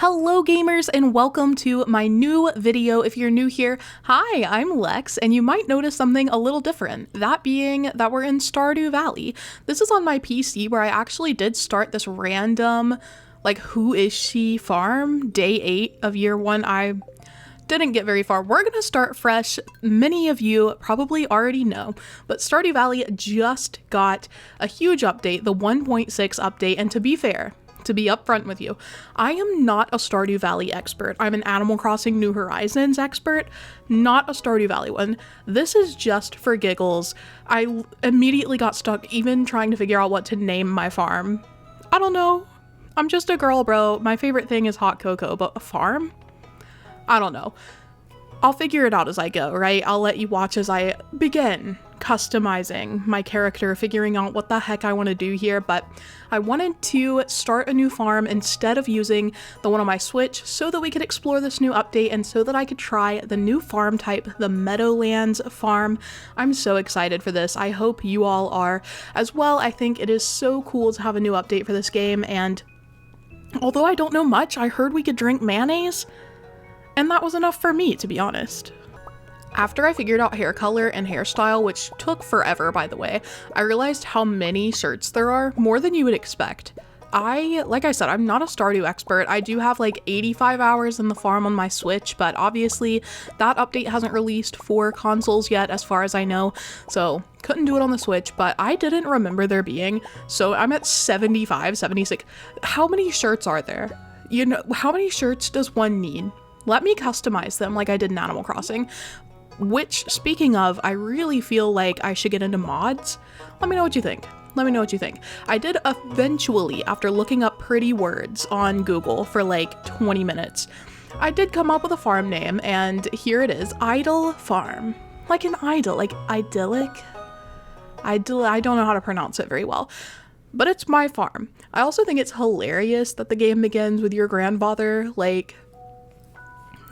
Hello gamers and welcome to my new video. If you're new here, hi, I'm Lex, and you might notice something a little different, that being that we're in Stardew Valley. This is on my PC where I actually did start this random, like, who is she farm, day 8 of year 1. I didn't get very far. We're gonna start fresh. Many of you probably already know, but Stardew Valley just got a huge update, the 1.6 update, and to be fair, to be upfront with you, I am not a Stardew Valley expert. I'm an Animal Crossing New Horizons expert, not a Stardew Valley one. This is just for giggles. I immediately got stuck even trying to figure out what to name my farm. I don't know. I'm just a girl, bro. My favorite thing is hot cocoa, but a farm? I don't know. I'll figure it out as I go, right? I'll let you watch as I begin customizing my character, figuring out what the heck I want to do here, but I wanted to start a new farm instead of using the one on my Switch so that we could explore this new update and so that I could try the new farm type, the Meadowlands farm. I'm so excited for this. I hope you all are as well. I think it is so cool to have a new update for this game, and although I don't know much, I heard we could drink mayonnaise, and that was enough for me, to be honest. After I figured out hair color and hairstyle, which took forever by the way, I realized how many shirts there are, more than you would expect. Like I said, I'm not a Stardew expert. I do have like 85 hours in the farm on my Switch, but obviously that update hasn't released for consoles yet as far as I know, so couldn't do it on the Switch, but I didn't remember there being, so I'm at 75, 76. How many shirts are there? You know, how many shirts does one need? Let me customize them like I did in Animal Crossing. Which, speaking of, I really feel like I should get into mods. Let me know what you think. Let me know what you think. I did eventually, after looking up pretty words on Google for like 20 minutes, I did come up with a farm name, and here it is, Idle Farm. Like an idol, like idyllic? I don't know how to pronounce it very well, but it's my farm. I also think it's hilarious that the game begins with your grandfather, like,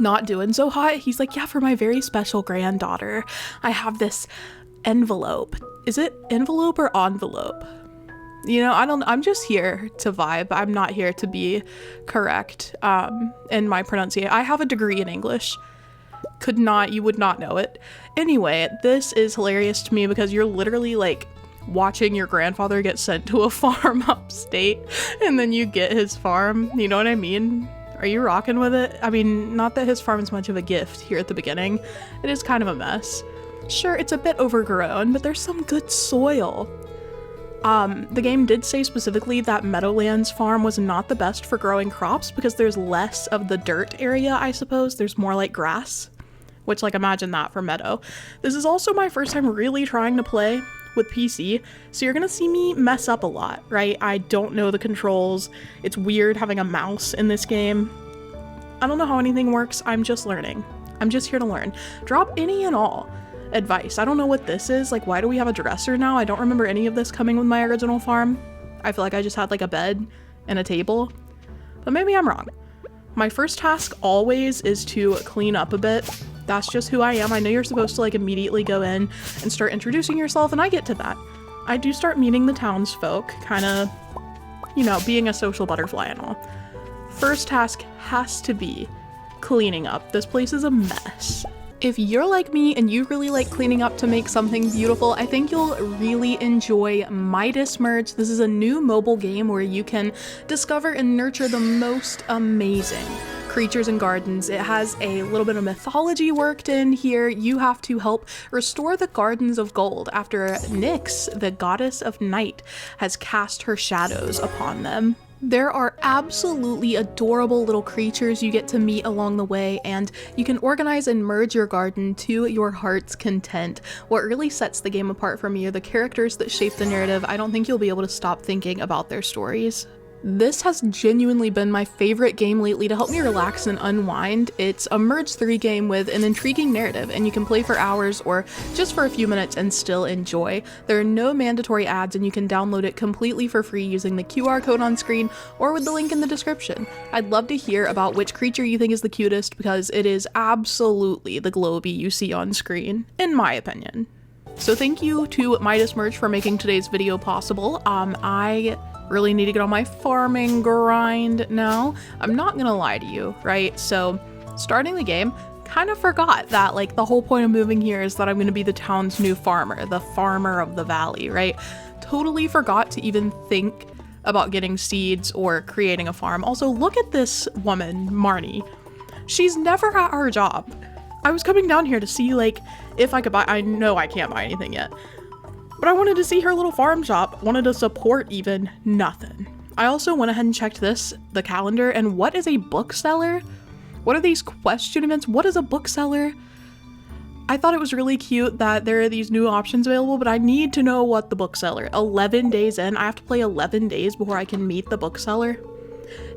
not doing so hot. He's like, yeah, for my very special granddaughter, I have this envelope. Is it envelope or envelope? You know, I'm just here to vibe. I'm not here to be correct in my pronunciation. I have a degree in English. You would not know it. Anyway, this is hilarious to me because you're literally like watching your grandfather get sent to a farm upstate and then you get his farm. You know what I mean? Are you rocking with it? I mean, not that his farm is much of a gift here at the beginning. It is kind of a mess. Sure, it's a bit overgrown, but there's some good soil. The game did say specifically that Meadowlands farm was not the best for growing crops because there's less of the dirt area, I suppose. There's more like grass, which, like, imagine that for Meadow. This is also my first time really trying to play with PC, so you're gonna see me mess up a lot, right? I don't know the controls. It's weird having a mouse in this game. I don't know how anything works. I'm just learning. I'm just here to learn. Drop any and all advice. I don't know what this is. Like, why do we have a dresser now? I don't remember any of this coming with my original farm. I feel like I just had like a bed and a table, but maybe I'm wrong. My first task always is to clean up a bit. That's just who I am. I know you're supposed to like immediately go in and start introducing yourself, and I get to that. I do start meeting the townsfolk, kind of, you know, being a social butterfly and all. First task has to be cleaning up. This place is a mess. If you're like me and you really like cleaning up to make something beautiful, I think you'll really enjoy Midas Merge. This is a new mobile game where you can discover and nurture the most amazing creatures and gardens. It has a little bit of mythology worked in here. You have to help restore the gardens of gold after Nyx, the goddess of night, has cast her shadows upon them. There are absolutely adorable little creatures you get to meet along the way, and you can organize and merge your garden to your heart's content. What really sets the game apart for me are the characters that shape the narrative. I don't think you'll be able to stop thinking about their stories. This has genuinely been my favorite game lately to help me relax and unwind. It's a Merge 3 game with an intriguing narrative, and you can play for hours or just for a few minutes and still enjoy. There are no mandatory ads, and you can download it completely for free using the QR code on screen or with the link in the description. I'd love to hear about which creature you think is the cutest because it is absolutely the Globey you see on screen, in my opinion. So thank you to Midas Merch for making today's video possible. I Really need to get on my farming grind now. I'm not gonna lie to you, right? So starting the game, kind of forgot that like the whole point of moving here is that I'm gonna be the town's new farmer, the farmer of the valley, right? Totally forgot to even think about getting seeds or creating a farm. Also, look at this woman, Marnie. She's never at her job. I was coming down here to see like if I could buy, I know I can't buy anything yet, but I wanted to see her little farm shop, wanted to support even nothing. I also went ahead and checked the calendar, and what is a bookseller? What are these question events? What is a bookseller? I thought it was really cute that there are these new options available, but I need to know what the bookseller. 11 days in, I have to play 11 days before I can meet the bookseller.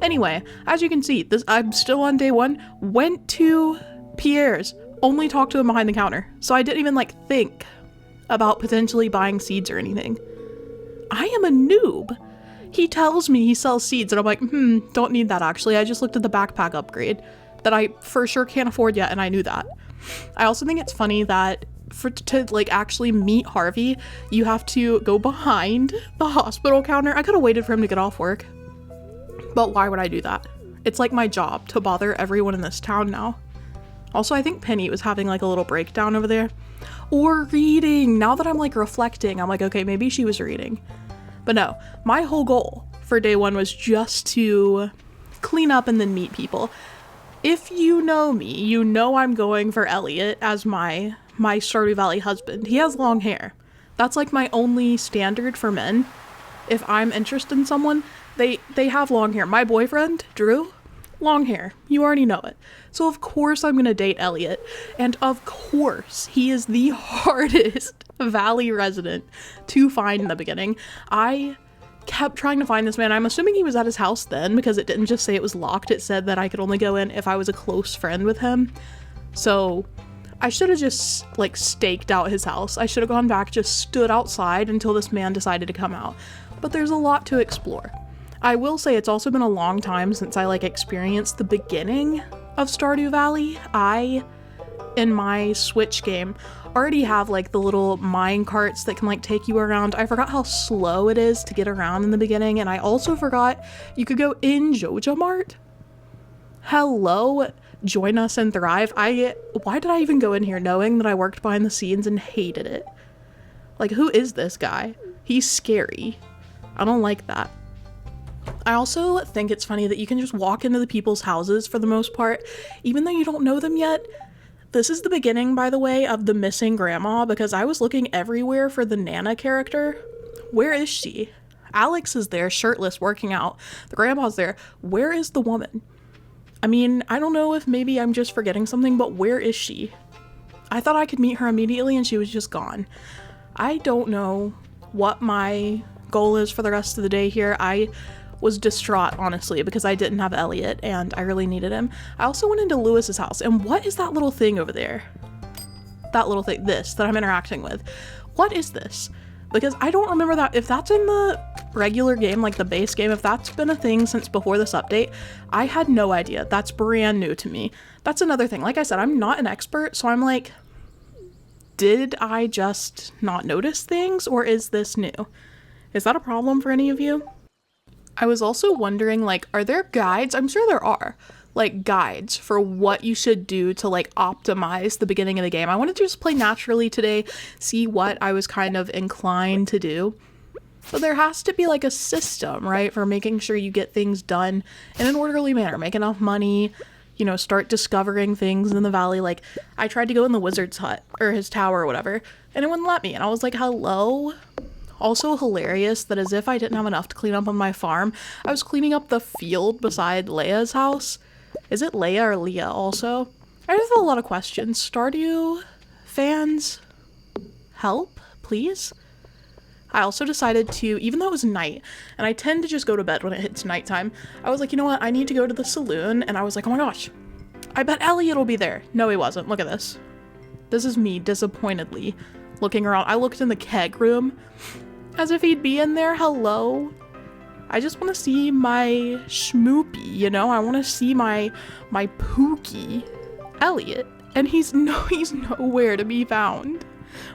Anyway, as you can see, I'm still on day 1, went to Pierre's, only talked to him behind the counter. So I didn't even like think about potentially buying seeds or anything. I am a noob. He tells me he sells seeds and I'm like, don't need that actually. I just looked at the backpack upgrade that I for sure can't afford yet, and I knew that. I also think it's funny that to like actually meet Harvey, you have to go behind the hospital counter. I could have waited for him to get off work, but why would I do that? It's like my job to bother everyone in this town now. Also, I think Penny was having like a little breakdown over there. Or reading. Now that I'm like reflecting, I'm like, okay, maybe she was reading. But no, my whole goal for day 1 was just to clean up and then meet people. If you know me, you know I'm going for Elliot as my Stardew Valley husband. He has long hair. That's like my only standard for men. If I'm interested in someone, they have long hair. My boyfriend, Drew, long hair. You already know it. So of course I'm gonna date Elliot. And of course he is the hardest Valley resident to find in the beginning. I kept trying to find this man. I'm assuming he was at his house then, because it didn't just say it was locked. It said that I could only go in if I was a close friend with him. So I should have just like staked out his house. I should have gone back, just stood outside until this man decided to come out. But there's a lot to explore. I will say it's also been a long time since I like experienced the beginning of Stardew Valley. I, in my Switch game, already have like the little mine carts that can like take you around. I forgot how slow it is to get around in the beginning, and I also forgot you could go in Joja Mart. Hello, join us and thrive. Why did I even go in here knowing that I worked behind the scenes and hated it? Like, who is this guy? He's scary. I don't like that. I also think it's funny that you can just walk into the people's houses for the most part, even though you don't know them yet. This is the beginning, by the way, of the missing grandma, because I was looking everywhere for the Nana character. Where is she? Alex is there, shirtless, working out. The grandma's there. Where is the woman? I mean, I don't know if maybe I'm just forgetting something, but where is she? I thought I could meet her immediately and she was just gone. I don't know what my goal is for the rest of the day here. I was distraught, honestly, because I didn't have Elliot and I really needed him. I also went into Lewis's house, and what is that little thing over there? That little thing, this, that I'm interacting with. What is this? Because I don't remember that, if that's in the regular game, like the base game, if that's been a thing since before this update, I had no idea. That's brand new to me. That's another thing. Like I said, I'm not an expert, so I'm like, did I just not notice things, or is this new? Is that a problem for any of you? I was also wondering, like, are there guides? I'm sure there are, like, guides for what you should do to, like, optimize the beginning of the game. I wanted to just play naturally today, see what I was kind of inclined to do. But there has to be, like, a system, right, for making sure you get things done in an orderly manner, make enough money, you know, start discovering things in the valley. Like, I tried to go in the wizard's hut, or his tower or whatever, and it wouldn't let me. And I was like, hello? Also hilarious that as if I didn't have enough to clean up on my farm, I was cleaning up the field beside Leia's house. Is it Leia or Leah also? I just have a lot of questions. Stardew fans, help, please? I also decided to, even though it was night, and I tend to just go to bed when it hits nighttime, I was like, you know what, I need to go to the saloon, and I was like, oh my gosh, I bet Elliot will be there. No, he wasn't. Look at this. This is me disappointedly looking around. I looked in the keg room as if he'd be in there. Hello? I just want to see my schmoopy, you know? I want to see my Pookie, Elliot. And he's nowhere to be found.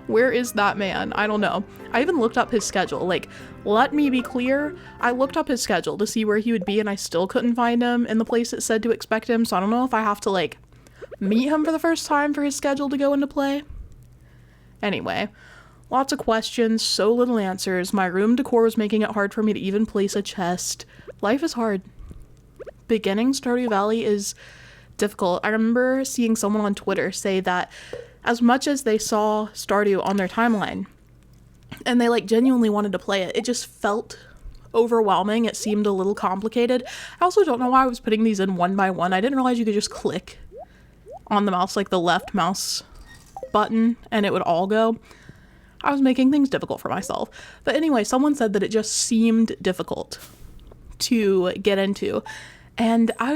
Where is that man? I don't know. I even looked up his schedule. Like, let me be clear, I looked up his schedule to see where he would be and I still couldn't find him in the place it said to expect him, so I don't know if I have to, like, meet him for the first time for his schedule to go into play. Anyway, lots of questions, so little answers. My room decor was making it hard for me to even place a chest. Life is hard. Beginning Stardew Valley is difficult. I remember seeing someone on Twitter say that as much as they saw Stardew on their timeline and they like genuinely wanted to play it, it just felt overwhelming. It seemed a little complicated. I also don't know why I was putting these in one by one. I didn't realize you could just click on the mouse, like the left mouse button, and it would all go. I was making things difficult for myself. But anyway, someone said that it just seemed difficult to get into. And I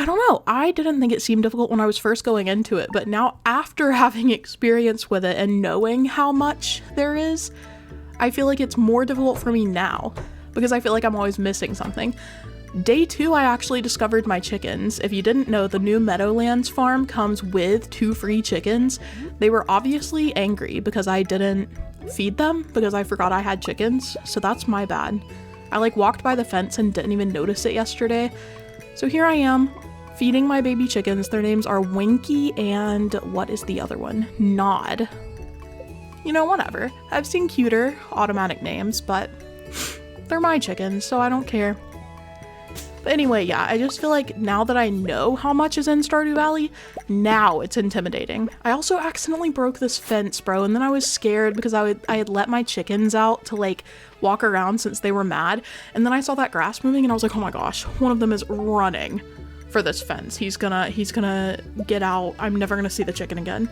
don't know. I didn't think it seemed difficult when I was first going into it, but now after having experience with it and knowing how much there is, I feel like it's more difficult for me now because I feel like I'm always missing something. Day 2, I actually discovered my chickens. If you didn't know, the new Meadowlands farm comes with 2 free chickens. They were obviously angry because I didn't feed them because I forgot I had chickens, so that's my bad. I like walked by the fence and didn't even notice it yesterday. So here I am, feeding my baby chickens. Their names are Winky and what is the other one? Nod. You know, whatever. I've seen cuter automatic names, but they're my chickens, so I don't care. But anyway, yeah, I just feel like now that I know how much is in Stardew Valley, now it's intimidating. I also accidentally broke this fence, bro, and then I was scared because I had let my chickens out to like walk around since they were mad, and then I saw that grass moving and I was like, oh my gosh, one of them is running for this fence. He's gonna get out. I'm never gonna see the chicken again.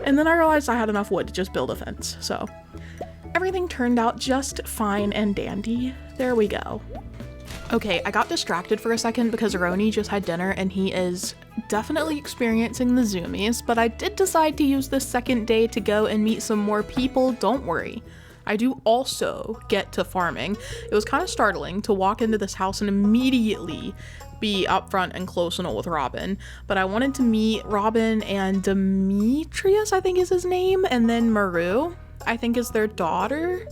And then I realized I had enough wood to just build a fence, so everything turned out just fine and dandy. There we go. Okay, I got distracted for a second because Roni just had dinner and he is definitely experiencing the zoomies, but I did decide to use this second day to go and meet some more people. Don't worry, I do also get to farming. It was kind of startling to walk into this house and immediately be upfront and close with Robin, but I wanted to meet Robin and Demetrius, I think is his name, and then Maru, I think is their daughter.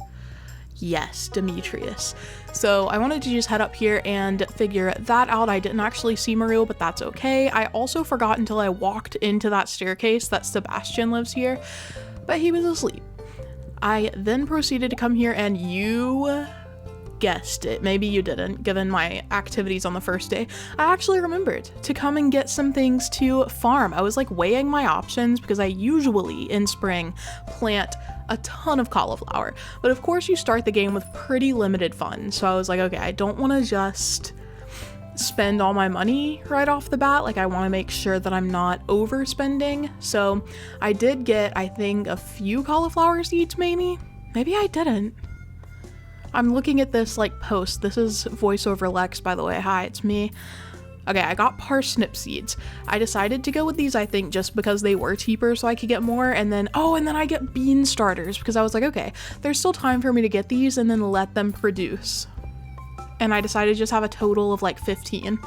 Yes, Demetrius. So I wanted to just head up here and figure that out. I didn't actually see Maru, but that's okay. I also forgot until I walked into that staircase that Sebastian lives here, but he was asleep. I then proceeded to come here and you guessed it, maybe you didn't, given my activities on the first day, I actually remembered to come and get some things to farm. I was like weighing my options because I usually in spring plant a ton of cauliflower, but of course you start the game with pretty limited funds, so I was like, okay, I don't want to just spend all my money right off the bat. Like, I want to make sure that I'm not overspending. So I did get, I think, a few cauliflower seeds, maybe I didn't. I'm looking at this like post. This is voiceover Lex, by the way. Hi, it's me. Okay, I got parsnip seeds. I decided to go with these, I think, just because they were cheaper so I could get more. And then, and then I get bean starters because I was like, okay, there's still time for me to get these and then let them produce. And I decided to just have a total of like 15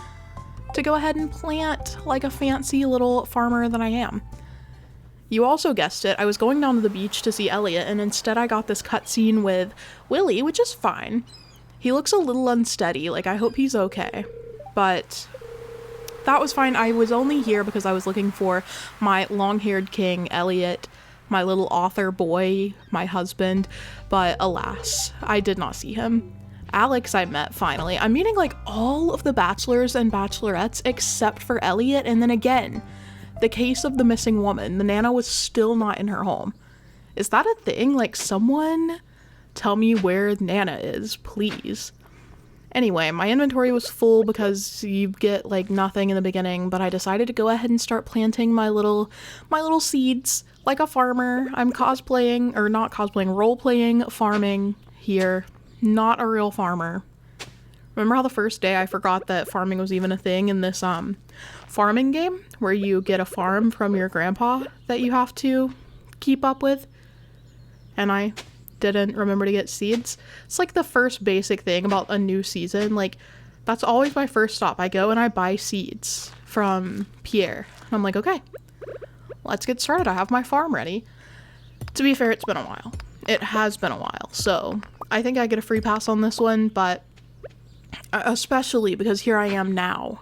to go ahead and plant like a fancy little farmer that I am. You also guessed it, I was going down to the beach to see Elliot, and instead I got this cutscene with Willie, which is fine. He looks a little unsteady, like I hope he's okay, but that was fine. I was only here because I was looking for my long-haired king, Elliot, my little author boy, my husband, but alas, I did not see him. Alex I met finally. I'm meeting like all of the bachelors and bachelorettes except for Elliot, and then again, the case of the missing woman. The Nana was still not in her home. Is that a thing? Like, someone tell me where Nana is, please. Anyway, my inventory was full because you get like nothing in the beginning, but I decided to go ahead and start planting my little seeds like a farmer. I'm cosplaying, or not cosplaying, role-playing farming here. Not a real farmer. Remember how the first day I forgot that farming was even a thing in this farming game where you get a farm from your grandpa that you have to keep up with? And I didn't remember to get seeds. It's like the first basic thing about a new season. Like, that's always my first stop. I go and I buy seeds from Pierre. And I'm like, okay, let's get started. I have my farm ready. To be fair, it's been a while. It has been a while, so I think I get a free pass on this one, but especially because here I am now,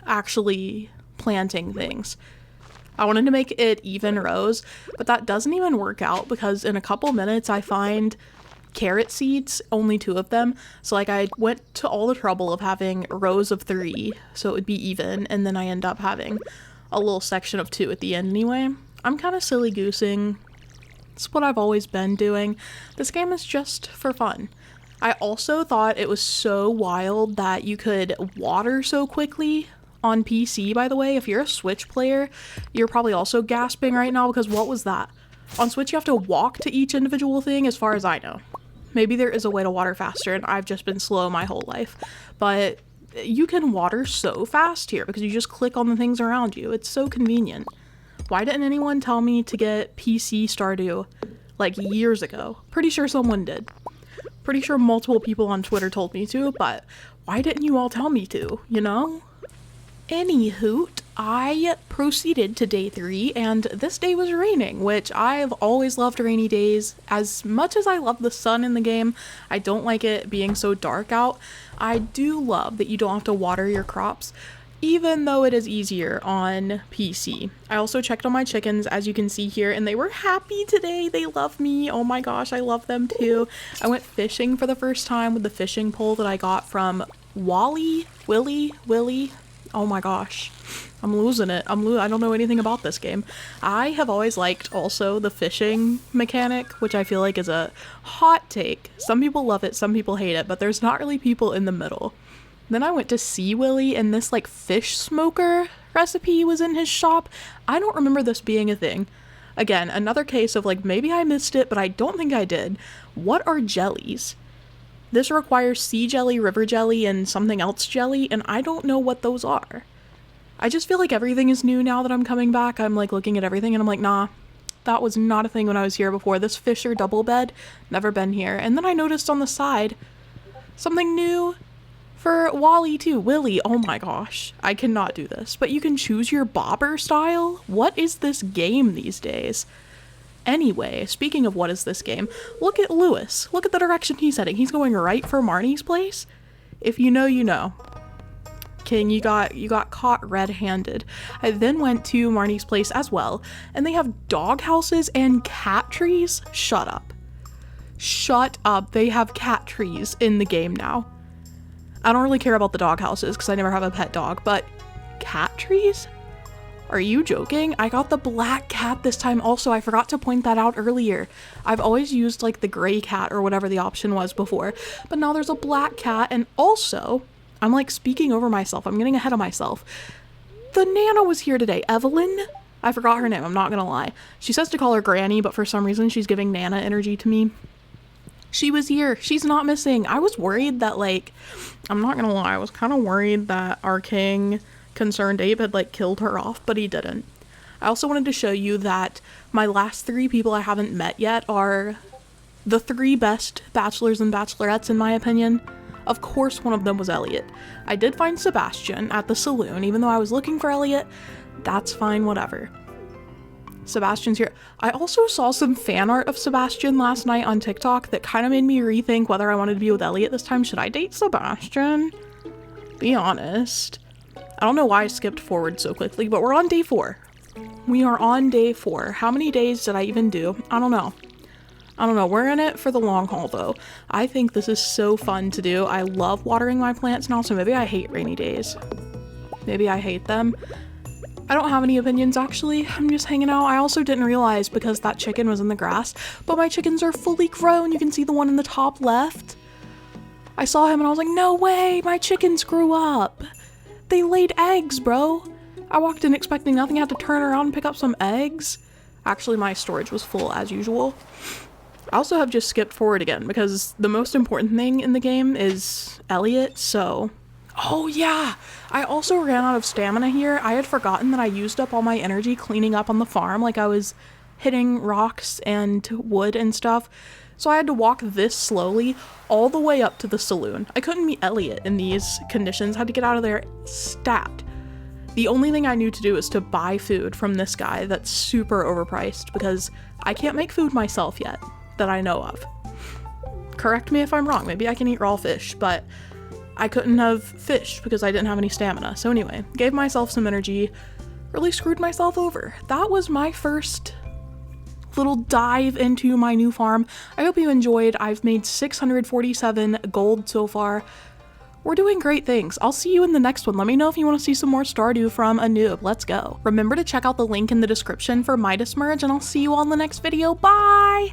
actually planting things. I wanted to make it even rows, but that doesn't even work out because in a couple minutes I find carrot seeds, only 2 of them. So like I went to all the trouble of having rows of 3 so it would be even, and then I end up having a little section of 2 at the end anyway. I'm kind of silly goosing. It's what I've always been doing. This game is just for fun. I also thought it was so wild that you could water so quickly on PC, by the way. If you're a Switch player, you're probably also gasping right now because what was that? On Switch, you have to walk to each individual thing as far as I know. Maybe there is a way to water faster and I've just been slow my whole life. But you can water so fast here because you just click on the things around you. It's so convenient. Why didn't anyone tell me to get PC Stardew like years ago? Pretty sure someone did. Pretty sure multiple people on Twitter told me to, but why didn't you all tell me to, you know? Anywho, I proceeded to day 3 and this day was raining, which I've always loved rainy days. As much as I love the sun in the game, I don't like it being so dark out. I do love that you don't have to water your crops, even though it is easier on PC. I also checked on my chickens, as you can see here, and they were happy today. They love me. Oh my gosh, I love them too. I went fishing for the first time with the fishing pole that I got from Willie. Oh my gosh, I'm losing it. I don't know anything about this game. I have always liked also the fishing mechanic, which I feel like is a hot take. Some people love it, some people hate it, but there's not really people in the middle. Then I went to see Willie and this like fish smoker recipe was in his shop. I don't remember this being a thing. Again, another case of like maybe I missed it, but I don't think I did. What are jellies? This requires sea jelly, river jelly, and something else jelly, and I don't know what those are. I just feel like everything is new now that I'm coming back. I'm like looking at everything and I'm like, nah, that was not a thing when I was here before. This Fisher double bed, never been here. And then I noticed on the side something new for Wally too. Willie, oh my gosh, I cannot do this. But you can choose your bobber style? What is this game these days? Anyway, speaking of what is this game, look at Lewis. Look at the direction he's heading. He's going right for Marnie's place. If you know, you know. King, you got caught red-handed. I then went to Marnie's place as well, and they have dog houses and cat trees. Shut up. Shut up. They have cat trees in the game now. I don't really care about the dog houses because I never have a pet dog, but cat trees? Are you joking? I got the black cat this time also. I forgot to point that out earlier. I've always used like the gray cat or whatever the option was before, but now there's a black cat. And also, I'm like speaking over myself. I'm getting ahead of myself. The Nana was here today. Evelyn? I forgot her name. I'm not gonna lie. She says to call her Granny, but for some reason she's giving Nana energy to me. She was here. She's not missing. I was worried that like, I'm not gonna lie. I was kind of worried that our king Concerned Abe had like killed her off, but he didn't. I also wanted to show you that my last 3 people I haven't met yet are the 3 best bachelors and bachelorettes in my opinion. Of course one of them was Elliot. I did find Sebastian at the saloon, even though I was looking for Elliot. That's fine, whatever. Sebastian's here. I also saw some fan art of Sebastian last night on TikTok that kind of made me rethink whether I wanted to be with Elliot this time. Should I date Sebastian? Be honest. I don't know why I skipped forward so quickly, but we're on day 4. We are on day 4. How many days did I even do? I don't know. We're in it for the long haul though. I think this is so fun to do. I love watering my plants now, so maybe I hate rainy days. Maybe I hate them. I don't have any opinions actually. I'm just hanging out. I also didn't realize because that chicken was in the grass, but my chickens are fully grown. You can see the one in the top left. I saw him and I was like, no way, my chickens grew up. They laid eggs, bro. I walked in expecting nothing. I had to turn around and pick up some eggs. Actually, my storage was full as usual. I also have just skipped forward again because the most important thing in the game is Elliot, so... Oh yeah! I also ran out of stamina here. I had forgotten that I used up all my energy cleaning up on the farm, like I was hitting rocks and wood and stuff. So I had to walk this slowly all the way up to the saloon. I couldn't meet Elliot in these conditions. I had to get out of there stat. The only thing I knew to do is to buy food from this guy that's super overpriced because I can't make food myself yet that I know of. Correct me if I'm wrong, maybe I can eat raw fish, but I couldn't have fish because I didn't have any stamina. So anyway, gave myself some energy, really screwed myself over. That was my first little dive into my new farm. I hope you enjoyed. I've made 647 gold so far. We're doing great things. I'll see you in the next one. Let me know if you want to see some more Stardew from a noob. Let's go. Remember to check out the link in the description for Midas Merge, and I'll see you all in the next video. Bye!